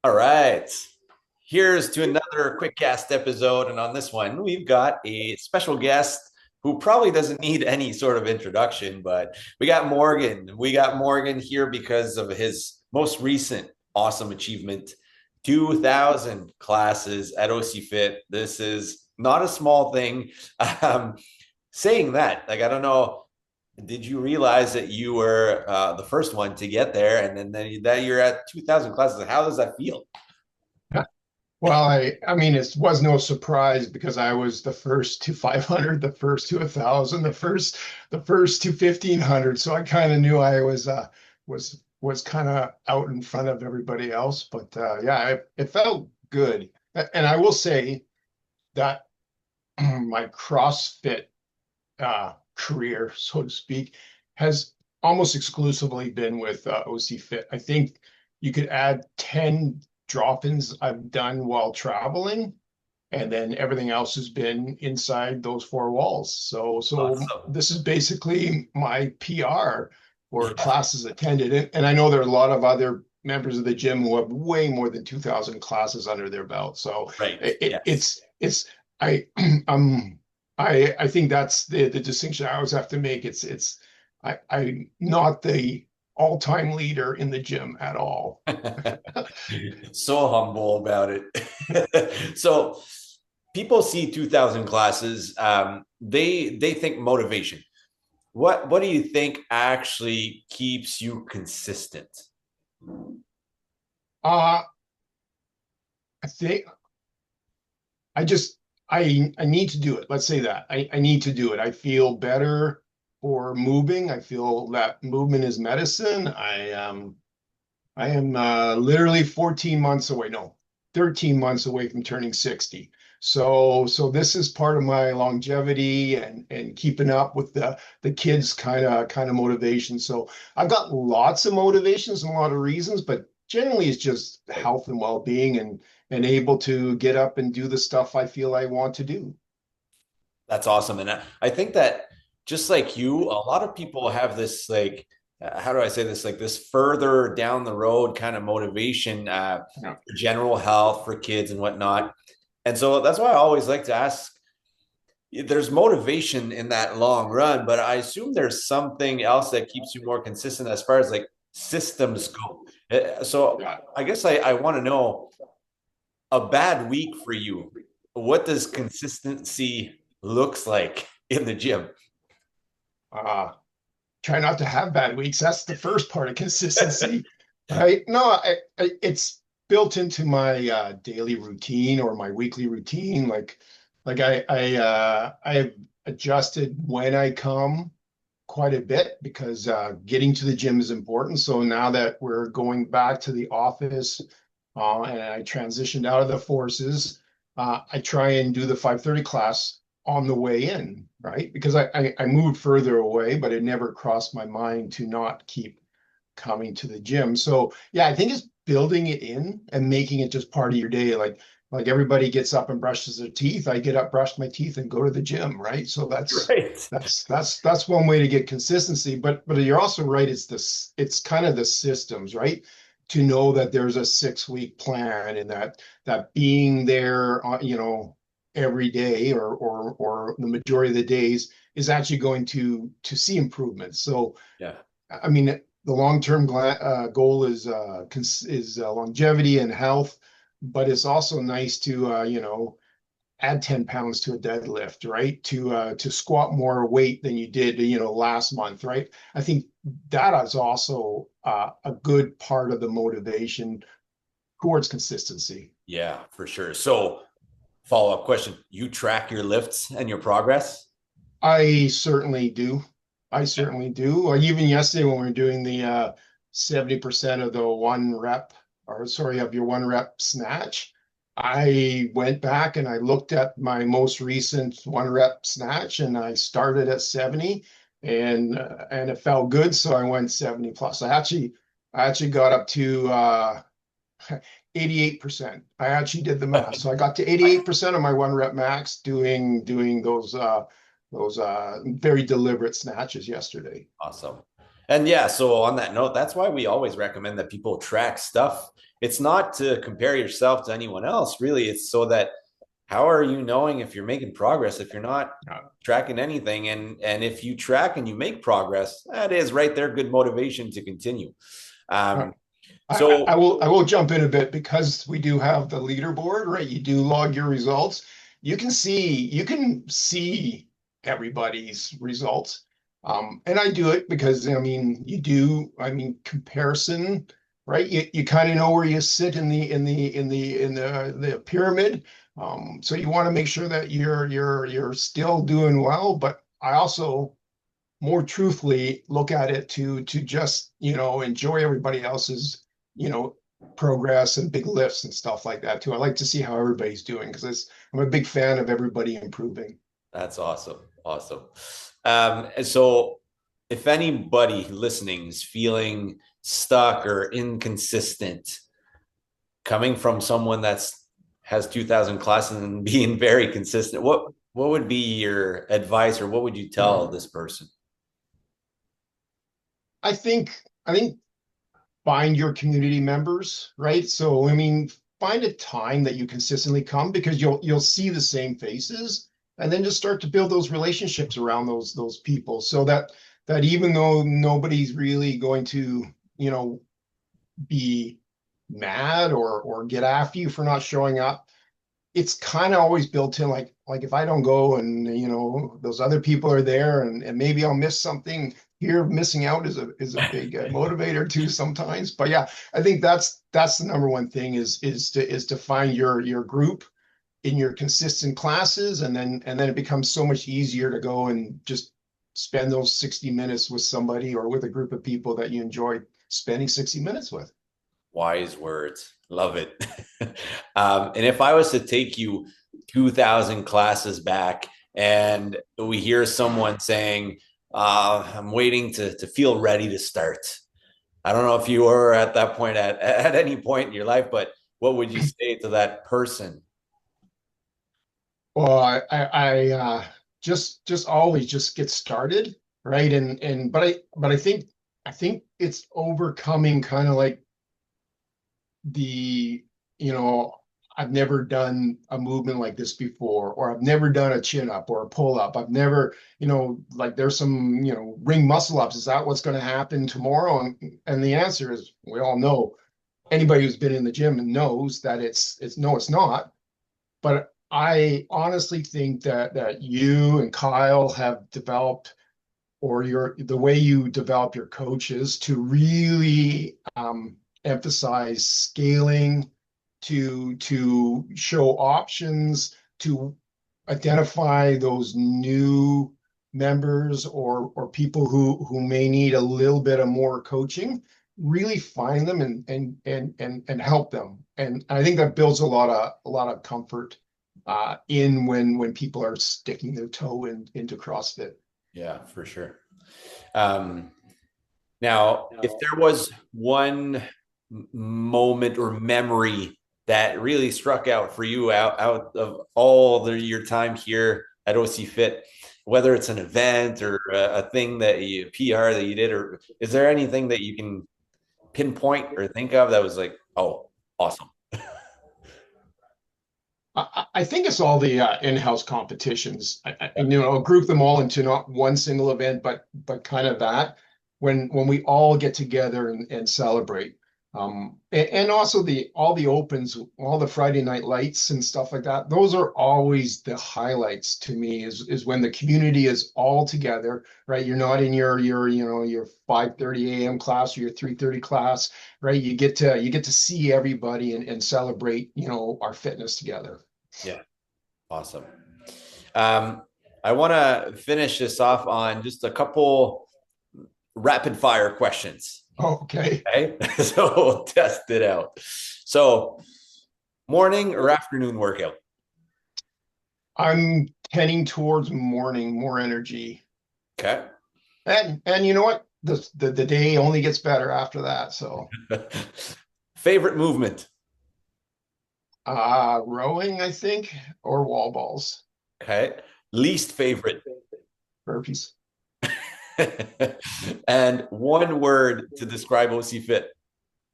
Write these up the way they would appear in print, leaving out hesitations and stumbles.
All right. Here's to another QuickCast episode. And on this one, we've got a special guest who probably doesn't need any sort of introduction, but we got Morgan. We got Morgan here because of his most recent awesome achievement 2,000 classes at OCFIT. This is not a small thing. Um, Saying that, like, I don't know. Did you realize that you were the first one to get there, and then that you're at 2,000 classes? How does that feel? Well, I mean, it was no surprise because I was the first to 500, the first to 1,000, the first to 1,500. So I kind of knew I was kind of out in front of everybody else. But yeah, it felt good. And I will say that my CrossFit career, so to speak, has almost exclusively been with OCFit. I think you could add 10 drop-ins I've done while traveling, and then everything else has been inside those four walls. So Awesome. this is basically my PR for Yeah, classes attended. And I know there are a lot of other members of the gym who have way more than 2,000 classes under their belt. So right. it, it, Yes. it's I um I think that's the distinction I always have to make. I'm not the all-time leader in the gym at all. So humble about it. So people see 2,000 classes, they think motivation. What do you think actually keeps you consistent? Uh, I think I just I need to do it. Let's say that. I need to do it. I feel better for moving. I feel that movement is medicine. I am literally 14 months away. No, 13 months away from turning 60. So this is part of my longevity and keeping up with the kids kind of motivation. So I've got lots of motivations and a lot of reasons, but generally it's just health and well-being and able to get up and do the stuff I feel I want to do. That's awesome. And I think that just like you, a lot of people have this, like, how do I say this? Like this further down the road kind of motivation Yeah. for general health for kids and whatnot. And so that's why I always like to ask, there's motivation in that long run, but I assume there's something else that keeps you more consistent as far as like systems go. So Yeah. I guess I want to know, a bad week for you, what does consistency looks like in the gym? Uh, Try not to have bad weeks. That's the first part of consistency, right? No, it's built into my daily routine or my weekly routine. I have adjusted when I come quite a bit because getting to the gym is important. So now that we're going back to the office and I transitioned out of the forces, I try and do the 5:30 class on the way in, right? Because I moved further away, but it never crossed my mind to not keep coming to the gym. So yeah, I think it's building it in and making it just part of your day. Like everybody gets up and brushes their teeth. I get up, brush my teeth, and go to the gym, right? So that's Right. that's that's that's one way to get consistency. But you're also right. It's kind of the systems, right? To know that there's a 6 week plan and that being there, every day or the majority of the days is actually going to see improvements. So Yeah. I mean, the long-term goal is longevity and health, but it's also nice to add 10 pounds to a deadlift, right? To squat more weight than you did, last month, right? I think that is also a good part of the motivation towards consistency. Yeah, for sure. So, follow up question: you track your lifts and your progress? I certainly do. I certainly do. Even yesterday when we were doing the 70% of the one rep, or sorry, of your one rep snatch, I went back and I looked at my most recent one rep snatch and I started at 70 and it felt good. So I went 70 plus. I actually got up to 88%. I actually did the math. So I got to 88% of my one rep max doing those very deliberate snatches yesterday. Awesome. And yeah, so on that note, that's why we always recommend that people track stuff. It's not to compare yourself to anyone else, really. It's so that how are you knowing if you're making progress if you're not tracking anything? And if you track and you make progress, that is right there good motivation to continue. Uh, Um, I, so I will jump in a bit because we do have the leaderboard, right? You do log your results. You can see everybody's results. And I do it because I mean comparison, right? You kind of know where you sit in the pyramid. So you want to make sure that you're still doing well, but I also more truthfully look at it to just enjoy everybody else's you know progress and big lifts and stuff like that too. I like to see how everybody's doing because I'm a big fan of everybody improving. that's awesome. Awesome. And so if anybody listening is feeling stuck or inconsistent, coming from someone that's has 2000 classes and being very consistent, what would be your advice or what would you tell this person? I think find your community members, right? So I mean, find a time that you consistently come because you'll see the same faces, and then just start to build those relationships around those people, so that even though nobody's really going to, you know, be mad or get after you for not showing up, it's kind of always built in like if I don't go and those other people are there and maybe I'll miss something. Here missing out is a big motivator too sometimes. But yeah, I think that's the number one thing is to find your group in your consistent classes, and then it becomes so much easier to go and just spend those 60 minutes with somebody or with a group of people that you enjoy spending 60 minutes with. Wise words. Love it. And if I was to take you 2000 classes back and we hear someone saying, I'm waiting to feel ready to start. I don't know if you were at that point at any point in your life, but what would you say to that person? Well, I just always just get started, right? And but I think it's overcoming kind of like the, you know, I've never done a movement like this before, or I've never done a chin up or a pull up. I've never, like there's some, ring muscle ups. Is that what's going to happen tomorrow? And the answer is we all know. Anybody who's been in the gym knows that it's no, it's not. But I honestly think that you and Kyle have developed, or the way you develop your coaches to really emphasize scaling, to show options, to identify those new members or people who may need a little bit of more coaching, really find them and help them. And I think that builds a lot of comfort in when people are sticking their toe into CrossFit. Yeah, for sure. Um, Now, if there was one moment or memory that really struck out for you out of your time here at OCFIT, whether it's an event or a thing that you PR that you did, or is there anything that you can pinpoint or think of that was like, oh, awesome? I think it's all the in-house competitions. Group them all into not one single event, but kind of that when we all get together and celebrate. And also all the opens, all the Friday night lights and stuff like that. Those are always the highlights to me. Is when the community is all together, right? You're not in your 5:30 a.m. class or your 3:30 class, right? You get to see everybody and celebrate our fitness together. Yeah, awesome. Um, I want to finish this off on just a couple rapid fire questions. Okay. Okay, so we'll test it out. So, morning or afternoon workout? I'm tending towards morning, more energy. Okay. And you know what? The day only gets better after that. So Favorite movement? rowing, I think, or wall balls. Okay. Least favorite? Burpees. And one word to describe OC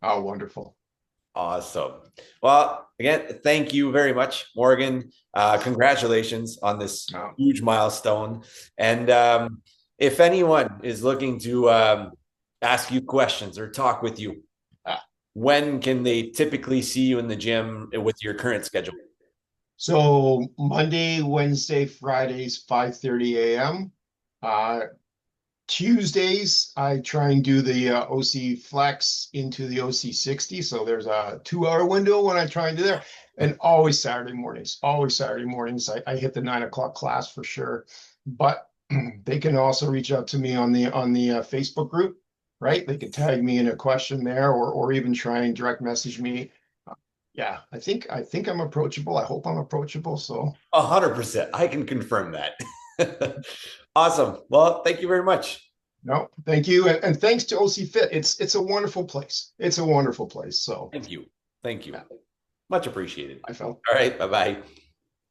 Oh, wonderful. Awesome. Well, again, thank you very much, Morgan. Congratulations on this Oh, huge milestone. And if anyone is looking to ask you questions or talk with you, ah. when can they typically see you in the gym with your current schedule? So Monday, Wednesday, Fridays, 5:30 a.m. Uh, Tuesdays, I try and do the OC Flex into the OC 60. So there's a 2 hour window when I try and do there. And always Saturday mornings, always Saturday mornings. I hit the 9 o'clock class for sure. But they can also reach out to me on the Facebook group, right? They can tag me in a question there, or even try and direct message me. Yeah, I think I'm approachable. I hope I'm approachable. So 100%. I can confirm that. Awesome. Well, thank you very much. no, thank you, and thanks to OCFIT. It's a wonderful place. It's a wonderful place. So Thank you. Thank you. yeah, Much appreciated. I felt. All right. Bye bye.